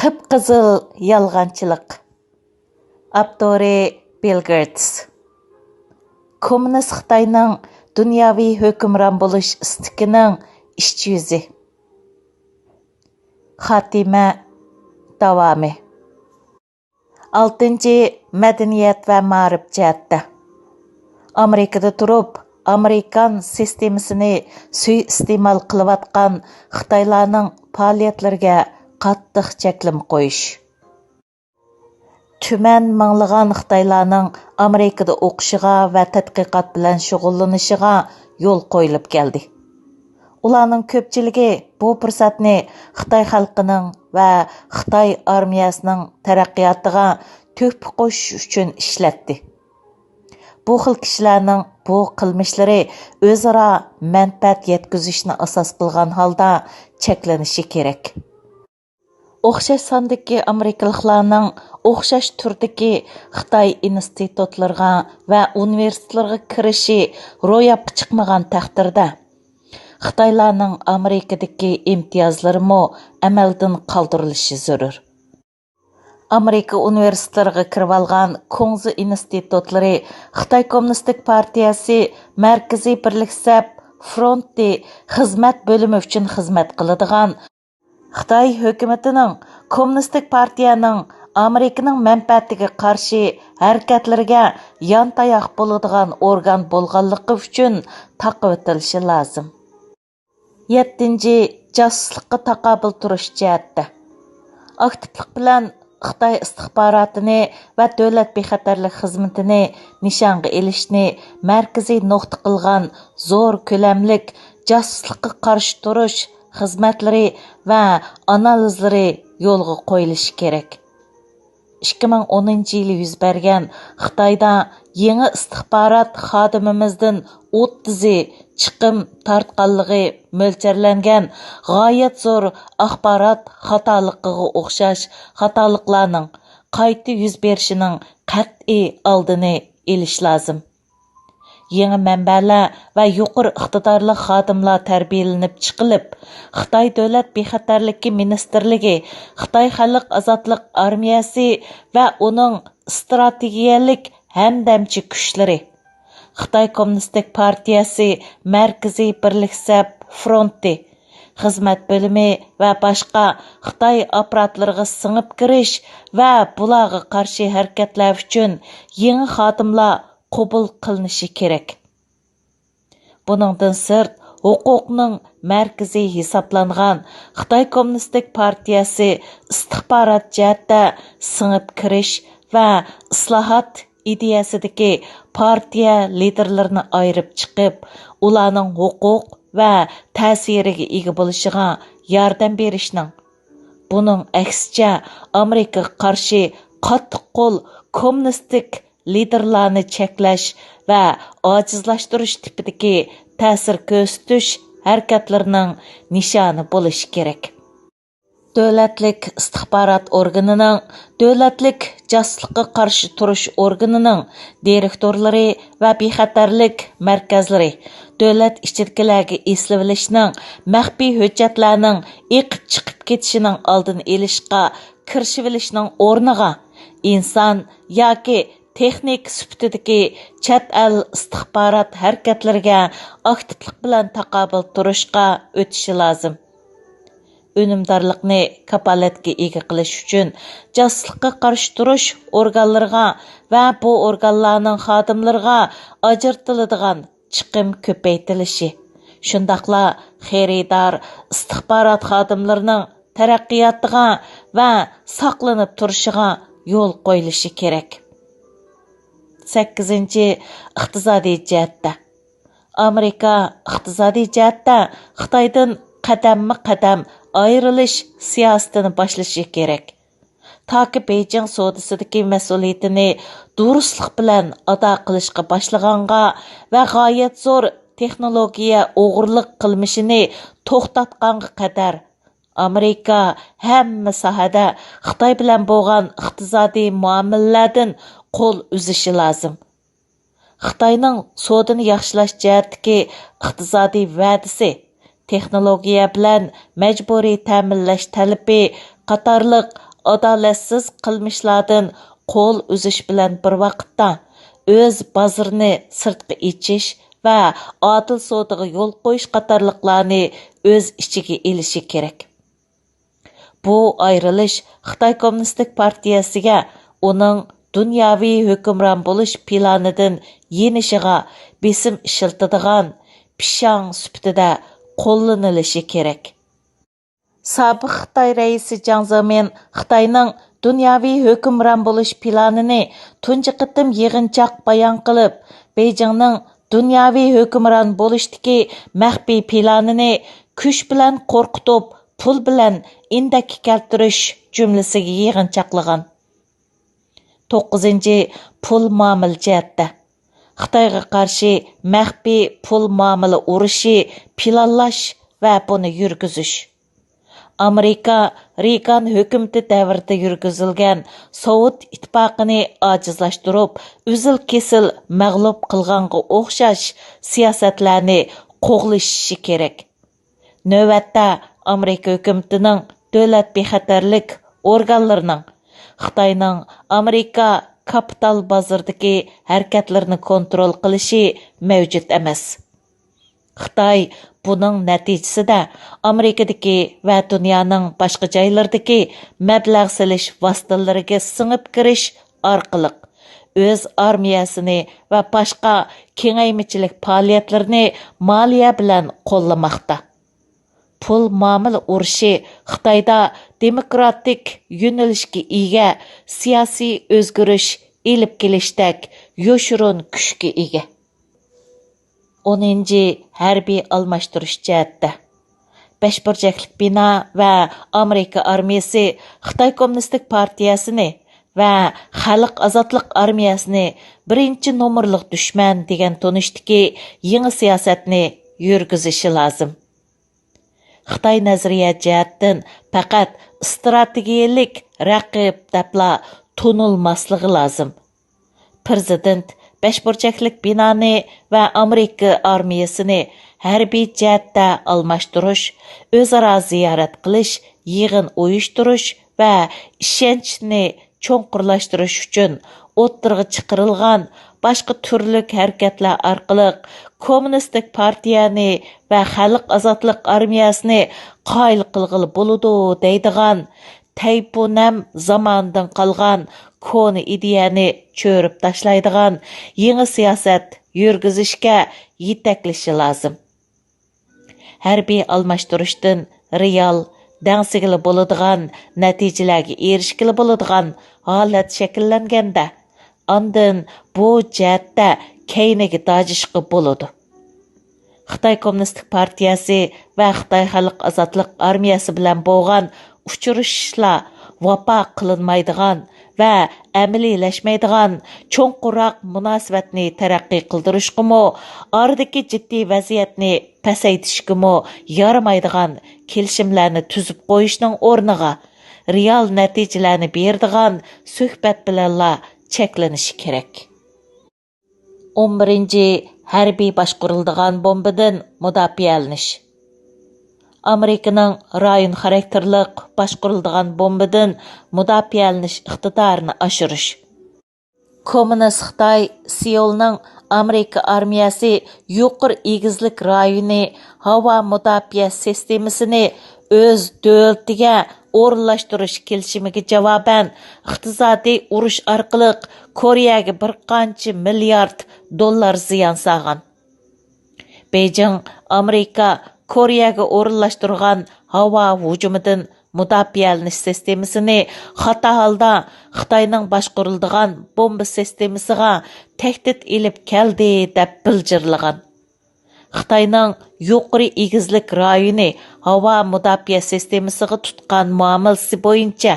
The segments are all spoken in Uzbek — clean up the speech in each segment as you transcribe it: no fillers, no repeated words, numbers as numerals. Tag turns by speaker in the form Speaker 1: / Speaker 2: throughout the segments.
Speaker 1: Qıpqızıl yalğançılıq. Abdori Bill Gates. Kommunist Xitayning dunyoviy hukmron bo'lish istikining ishchi yuzi. Xotima davomi. 6. Madaniyat va ma'rif jihatda. Amerikada turib, Amerikan sistemasini suiiste'mol qilayotgan Xitoylarning faoliyatlariga qattiq cheklim qo'yish. Tuman minglagan Xitoylarning Amerikada o'qishiga va tadqiqot bilan shug'ullanishiga yo'l qo'yilib keldi. Ularning ko'pchiligi bu fursatni Xitoy xalqining va Xitoy armiyasining taraqqiyotiga tuhfa qo'shish uchun ishlatdi. Bu xil kishilarning bu qilmishlari o'zaro manfaat yetkazishni asos qilgan holda cheklanishi kerak. O'xshash sondagi amerikaliklarning o'xshash turdagi Xitoy institutlarga va universitetlarga kirishi ro'yobga chiqmagan taqdirda Xitoylarning Amerikadagi imtiyozlarimi amaldan qoldirilishi zarur. Amerika universitetlariga kirib olgan Kongzi institutlari Xitoy Kommunistik partiyasi Markaziy birlik fronti xizmat bo'limi uchun xizmat qiladigan Xitoy hukumatining Kommunistik partiyaning Amerikaning manfaatiga qarshi harakatlariga yon tayoq bo'ladigan organ bo'lganligi uchun taqib o'tilishi lozim. 7. Josuslikqa taqobil turish jihatda. Aktivlik bilan Xitoy istixborotini va davlat bexatarlik xizmatini nishonga ilishni markaziy nuqta qilgan zo'r ko'lamlik josuslikqa qarshi turish xizmatlari va analizlari yo'lga qo'yilishi kerak. 2010 yili yuz bergan Xitoyda yangi istixborot xodimimizdan 30 chiqim tartqanligi mo'ljallangan g'oyat zo'r axborot xatoliqiga o'xshash xatoliklarning qayta yuz berishining qat'iy oldini olish lozim. Yangi manbalar va yuqori iqtidorli xodimlar tarbiyalanib chiqilib, Xitoy Davlat bexatarligi ministerligi, Xitoy Xalq ozodlik armiyasi va uning strategiyalik hamdamchi kuchlari, Xitoy Kommunistik partiyasi Markaziy birlik fronti xizmat bo'limi va boshqa Xitoy aparatlariga singib kirish va bularga qarshi harakatlar uchun yangi xodimlar qabul qilinishi kerak. Buningdan sirt huquqning markaziy hisoblangan Xitoy Kommunistik partiyasi istixborot jihatda singib kirish va islohot ideyasidagi partiya liderlarini ayirib chiqib, ularning huquq va ta'siriga ega bo'lishiga yordam berishning, buning aksicha Amerikaga qarshi qattiq qo'l kommunistik liderlarni cheklash va ojizlashtirish tipidagi ta'sir ko'rsatish harakatlarining nishoni bo'lishi kerak. Davlatlik istixborot organining, davlatlik josuslikqa qarshi turish organining direktorlari va bexatarlik markazlari davlat ichidagilarga eslivilishning, maxfiy hujjatlarning eqib chiqib ketishining oldini olishga kirishivilishning o'rniga inson yoki texnik sifatidagi chet el istixborot harakatlariga aktivlik bilan taqobil turishga o'tishi lozim. Unumdorlikni kapolatga ega qilish uchun josuslikqa qarshi turish organlariga va bu organlarning xodimlariga ajratiladigan chiqim ko'paytilishi, shundaqla xaridor istixborot xodimlarining taraqqiyotiga va saqlanib turishiga yo'l qo'yilishi kerak. 8. Iqtisodiy jihatda. Amerika iqtisodiy jihatda Xitoydan qadamma-qadam ayrilish siyosatini boshlashi kerak. Toki Beijing savdosidagi mas'uliyatini durustlik bilan ado qilishga boshlaganға va g'oyat zo'r texnologiya o'g'irlik qilmishini to'xtatganға qadar Amerika hamma sohada Xitoy bilan bo'lgan iqtisodiy muomalalardan qo'l uzishi lozim. Xitoyning savdoni yaxshilash jihatdagi iqtisodiy va'dasi, texnologiya bilan majburiy ta'minlash talabi qatorliq adolatsiz qilmishlardan qo'l uzish bilan bir vaqtda o'z bozorini sirtqa ichish va adil savdoga yo'l qo'yish qatorliqlarni o'z ichiga elishi kerak. Bu ayrilish Xitoy Kommunistik partiyasiga uning dunyoviy hukmron bo'lish planidan yenishiga besim ishiltadigan pishang sifatida qo'llanilishi kerak. Sobiq Xitoy raisi Jiang Zemin Xitoyning dunyoviy hukmron bo'lish planini tunji qitim yig'inchoq bayon qilib, Beijingning dunyoviy hukmron bo'lishdagi maxfiy planini kuch bilan qo'rqitib, pul bilan indakka keltirish jumlasiga yig'inchoqlagan. 9. Pul muomala jihatda Xitoyga qarshi maxfiy pul muomala urushi planlash va buni yurgizish. Amerika Reagan hukumati davrida yurgizilgan Sovet ittifoqini ojizlashtirib, uzil-kesil mag'lub qilganga o'xshash siyosatlarni qo'g'lishishi kerak. Navbatda Amerika hukumatining davlat bexatarlik organlarining Xitoyning Amerika kapital bozoridagi harakatlarini kontrol qilishi mavjud emas. Xitoy buning natijasida Amerikadagi va dunyoning boshqa joylaridagi mablag' solish vositalariga singib kirish orqali o'z armiyasini va boshqa kengaymichilik faoliyatlarini moliya bilan qo'llamoqda. Pul muomala urushi Xitoyda demokratik yo'nalishga ega siyosiy o'zgarish elib kelishdek yoshirun kuchga ega. 10. Harbiy almashtirish jihatda Beshburchaklik bino va Amerika armiyasi Xitoy Kommunistik partiyasini va Xalq ozodlik armiyasini birinchi nomerlik dushman degan tonishdagi yangi siyosatni yurgizishi lozim. Xitoy nazariya jihatdan faqat strategiyalik raqib debla tunilmasligi lozim. Prezident Beshburchaklik binoni va Amerika armiyasini harbiy jihatda almashtirish, o'zaro ziyorat qilish, yig'in uyushtirish va ishonchni cho'nqurlashtirish uchun o'ttirg'i chiqarilgan boshqa turlik harakatlar orqali kommunistik partiyani va xalq ozodlik armiyasini qoyil qilg'ili bo'ludi deydigan Taypunam zamonidan qolgan koni ideyani cho'rib tashlaydigan yangi siyosat yurgizishga yetaklashi lozim. Harbiy almashtirishdan real dangsigili bo'ladigan natijalarga erishgili bo'ladigan holat shakllanganda, ondan bu jihatda keyniga dojishqa bo'ladi. Xitoy Kommunistik partiyasi va Xitoy Xalq ozodlik armiyasi bilan bo'lgan uchrashishlar vafo qilinmaydigan va amaliylashmaydigan cho'nqurroq munosabatni taraqqiy qildirishgimi, oradagi jiddiy vaziyatni pasaytishgimi yaramaydigan kelishimlarni tuzib qo'yishning o'rniga real natijalarni beradigan suhbat bilanla cheklanishi kerak. 11. Harbiy boshqariladigan bombadan mudofialanish. Amerikaning rayon xarakterlik boshqariladigan bombadan mudofialanish iqtidorini oshirish. Kommunist Xitoy Seulning Amerika armiyasi yuqori egizlik rayoni havo mudofaa sistemasini o'z davlatiga o'rinlashtirish kelishimiga javoban iqtisodiy urush orqali Koreyaga bir qancha milliard dollar ziyon solgan. Beijing Amerika Koreyaga o'rinlashtirgan havo hujumidan mudofialanish sistemasini xato holda Xitoyning boshqariladigan bomba sistemasiga tahdid ilib keldi deb bildirgan. Xitoyning yuqori egizlik rayoni havo mudofaa sistemasiga tutgan muomalasi bo'yicha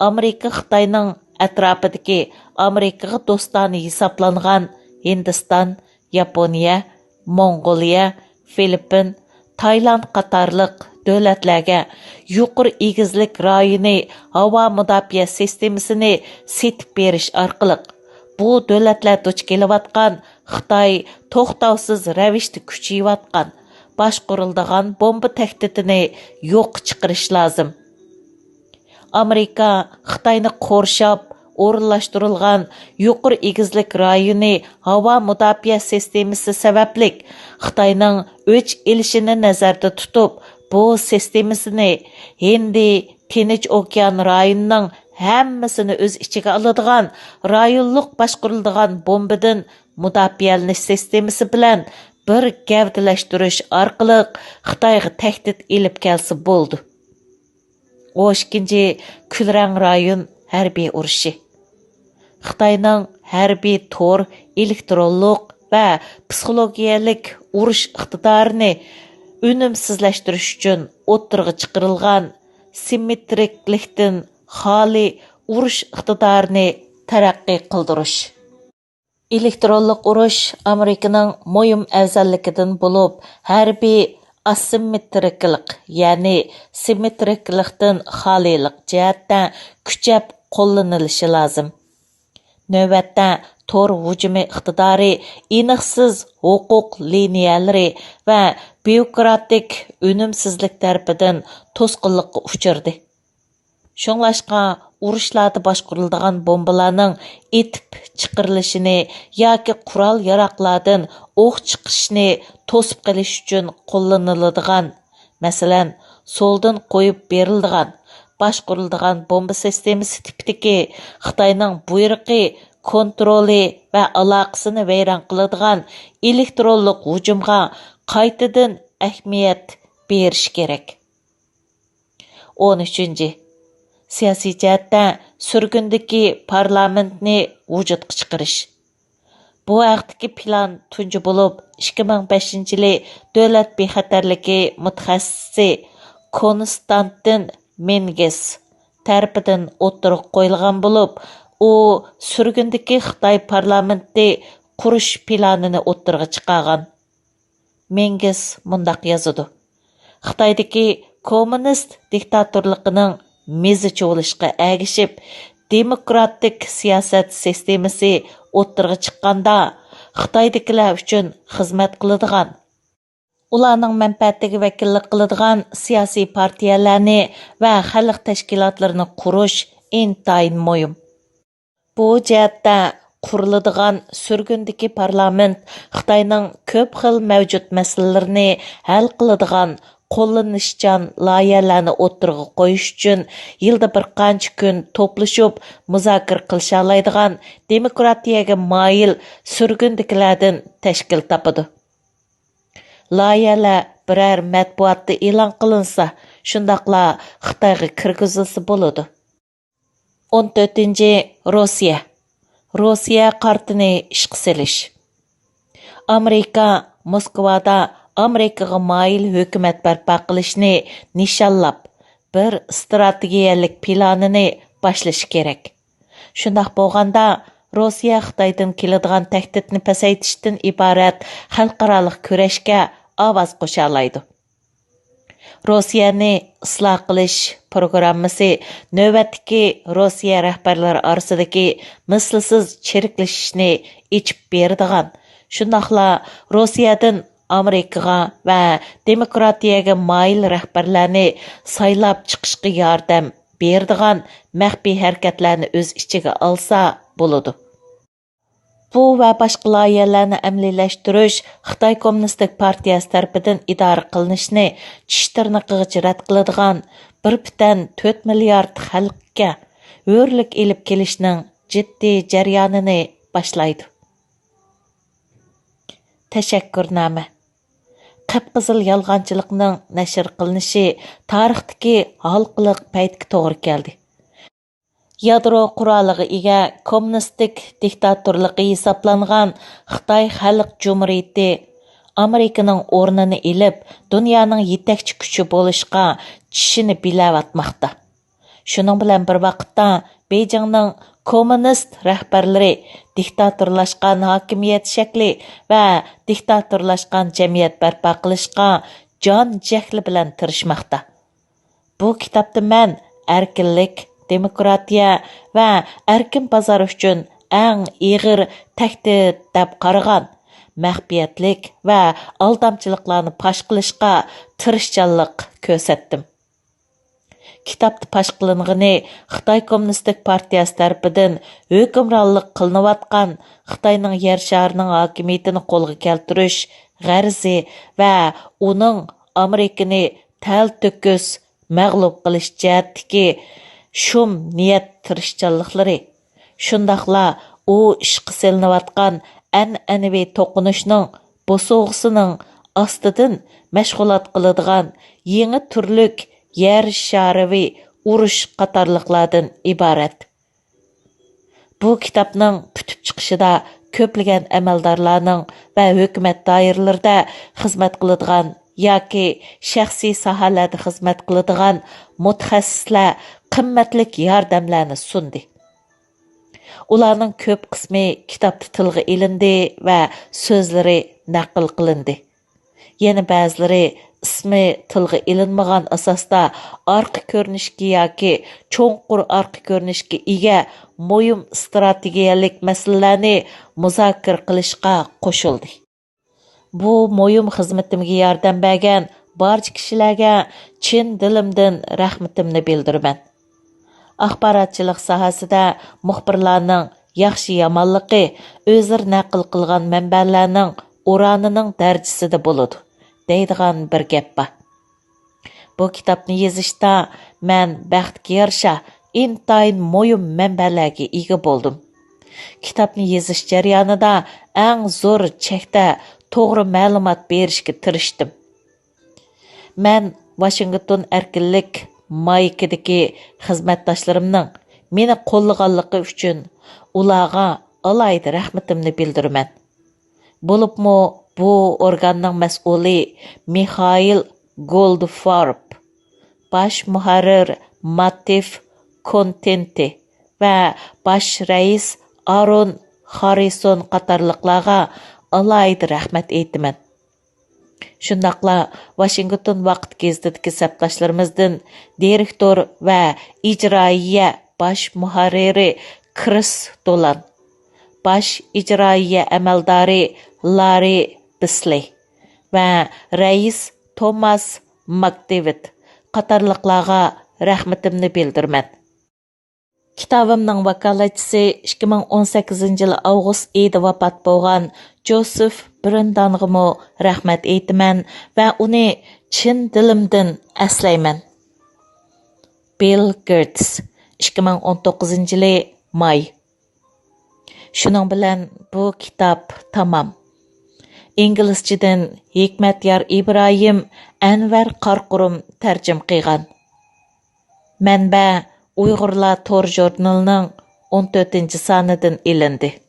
Speaker 1: Amerika Xitoyning atrofidagi Amerikaga do'stona hisoblangan Hindiston, Yaponiya, Mongoliya, Filippin, Tayland qatorliq davlatlarga yuqori egizlik rayoni havo mudofaa sistemasini setib berish orqali bu davlatlar duch kelayotgan Xitoy to'xtovsiz ravishda kuchayotgan boshqariladigan bomba tahdidini yo'q chiqarish lozim. Amerika Xitayni qorshab o'rinlashtirilgan yuqori egizlik rayoni havo mudofaa sistemasi sababli Xitoyning o'ch elishini nazarda tutib, bu sistemasini Hindi Tinch okean rayonining hammasini o'z ichiga oladigan rayonliq boshqariladigan bombadan mudofaalash sistemasi bilan bir gavdalashtirish orqali Xitoyga tahdid elib kelsa bo'ldi. 12-ci Kulrang rayon hərbiy urushi. Xitayning hərbiy tor, elektronluq va psixologiyalik urush iqtidorini unumsizlashtirish uchun o'ttirg'i chiqarilgan simmetriklikdan xoli urush iqtidorini taraqqiy qildirish. Elektronluq urush Amerikaning mo'yim afzalligidan bo'lib, hərbiy asimmetriklik, ya'ni simmetriklikdan xolilik jihatdan kuchab qo'llanilishi lozim. Növbətdə tor hücumi iqtidari, iniqsiz huquq liniyalari va bürokratik unumsizlik tarafidan to'sqinlikqa uchirdi. Şunlaşqa urushlarda boshqariladigan bombalarning etib chiqarilishini yoki qurol yaroqlardan o'q chiqishini to'sib qilish uchun qo'llaniladigan, masalan, so'ldan qo'yib beriladigan, boshqariladigan bomba sistemasi tipidagi Xitoyning buyruqi, kontroli va aloqasini vayron qiladigan elektronlik hujumga qaytadan ahamiyat berish kerak. 13. Siyosiy jihatdan surgundagi parlamentni vujudga chiqarish. Bu haqdagi plan tunji bo'lib 2005-yili davlat bexatarligi mutaxassisi Konstantin Menges tarafidan o'ttirib qo'yilgan bo'lib, u surgundagi Xitoy parlamenti qurish planini o'ttirg'i chiqargan. Menges mundaq yozadi: Xitoydagi kommunist diktatorligining mezi cho'lishga agishib, demokratik siyosat sistemasi o'ttirg'i chiqqanda Xitoydagilar uchun xizmat qiladigan, ularning manfaatiga vakillik qiladigan siyosiy partiyalarni va xalq tashkilotlarini qurish intayin muhim. Bu jihatda quriladigan surgundagi parlament Xitoyning ko'p xil mavjud masalalarni hal qiladigan qo'llanishchan loyihalarni o'ttirg'i qo'yish uchun yilda bir qancha kun to'plashib muzokara qilisha oladigan demokratiyaga moyil surgundagilardan tashkil topadi. Loyihalar biror matbuotda e'lon qilinsa, shundaqla Xitoyga kirgizilsa bo'ladi. 14. Rossiya. Rossiya qartini ishqa selish. Amerika Moskvada Amerikaga moyil hukumat barpo qilishni nishonlab, bir strategiyalik planini boshlash kerak. Shundaq bo'lganda, Rossiya Xitoydan keladigan tahdidni pasaytishdan iborat xalqaro kurashga ovoz qo'sha oladi. Rossiyani isloh qilish programmasi navbatdagi Rossiya rahbarlari orasidagi mislsiz chiriklashishni ichib beradigan, shundaqla Rossiyadan Amerikaga va demokratiyaga moyil rahbarlarni saylab chiqishga yordam beradigan maxfiy harakatlarni o'z ichiga olsa bo'ladi. Bu va boshqa loyihalarni amalilashtirish Xitoy Kommunistik partiyasi tarafidan idora qilinishni tish tirnog'igacha rad qiladigan 1,4 milliard xalqqa o'rlik elib kelishning jiddiy jarayonini boshlaydi. Tashakkurnoma. Qip-qizil yolg'onchilikning nashr qilinishi tarixdagi halqiliq paytga to'g'ri keldi. Yadro quroliga ega kommunistik diktatorligi hisoblangan Xitoy Xalq Jumhuriyati Amerikaning o'rnini elib, dunyoning yetakchi kuchi bo'lishga tishini bilavatmoqda. Shuning bilan bir vaqtda Beijingning kommunist rahbarlari diktatorlashgan hokimiyat shakli va diktatorlashgan jamiyat barpo qilishga jon jahli bilan tirishmoqda. Bu kitobda men erkinlik, demokratiya va erkin bozor uchun eng ig'ir tahdid deb qaragan maxfiyatlik va aldamchiliklarni pash qilishga tirishchanlik ko'rsatdim. Kitapda paş qılınğını Xitay Kommunistik Partiyası tərəfindən hökümranlıq qılınıyatqan Xitayning yer şarının hakimiyyətini qolğa keltirish g'arzi va uning Amerikani tәl-töküs mag'lub qilish jihatdagi shum niyat tirishchanliklari, shundaqla u ishqa selinayotgan an'anaviy to'qinishning bo'sug'isining ostidan mashg'ulot qiladigan yangi turlik yer shariviy urush qatorliqlardan iborat. Bu kitapning putib chiqishida ko'plagan amaldorlarning va hukumat doiralarida xizmat qiladigan yoki shaxsiy sohalarda xizmat qiladigan mutaxassislar qimmatlik yordamlarni sundi. Ularning ko'p qismi kitobda tilga ilindi va so'zlari naql qilindi. Yana ba'zilari ismi tilga ilinmagan asosda orqa ko'rinishga yoki cho'nqur orqa ko'rinishga ega muhim strategiyalik masalalarni muzokara qilishga qo'shildi. Bu muhim xizmatimga yordam bergan barcha kishilarga chin dilimdan rahmatimni bildiraman. Axborotchilik sohasida muxbirlarning yaxshi yomonligi o'zlari naql qilgan manbalarning o'ranining darajasida bo'ladi, deydigan bir gap bor. Bu kitobni yozishda men baxtga yarasha intayin muhim manbalarga ega bo'ldim. Kitobni yozish jarayonida eng zo'r chekda to'g'ri ma'lumot berishga tirishdim. Men Washington erkinlik maykidagi xizmatdoshlarimning meni qo'llaganligi uchun ularga alayda rahmatimni bildiraman. Bo'libmi bu organning mas'uli Mikhail Goldfarb, bosh muharrir Mativ Kontenti va bosh rais Aaron Harrison qatorliqlarga alayda rahmat aytaman. Shundaqla Washington vaqt gazetidagi sabdoshlarimizdan direktor va ijroiya bosh muharriri Chris Dolan, bosh ijroiya amaldori Larry Bisley va rais Thomas McDavid qatorliqlarga rahmatimni bildiraman. Kitabımның vakalatchisi 2018 yılı avgust ayida vafot bo'lgan Joseph Brandon'ga rahmat aytaman va uni chin dilimdan aslayman. Bill Gates 2019 yılı may. Shuning bilan bu kitob tamam. İngilizchadan Hikmatyar Ibrohim Anvar Qarqurum tarjim qilgan. Manba Uyg'urlar Tor jurnalining 14 sonidan ilindi.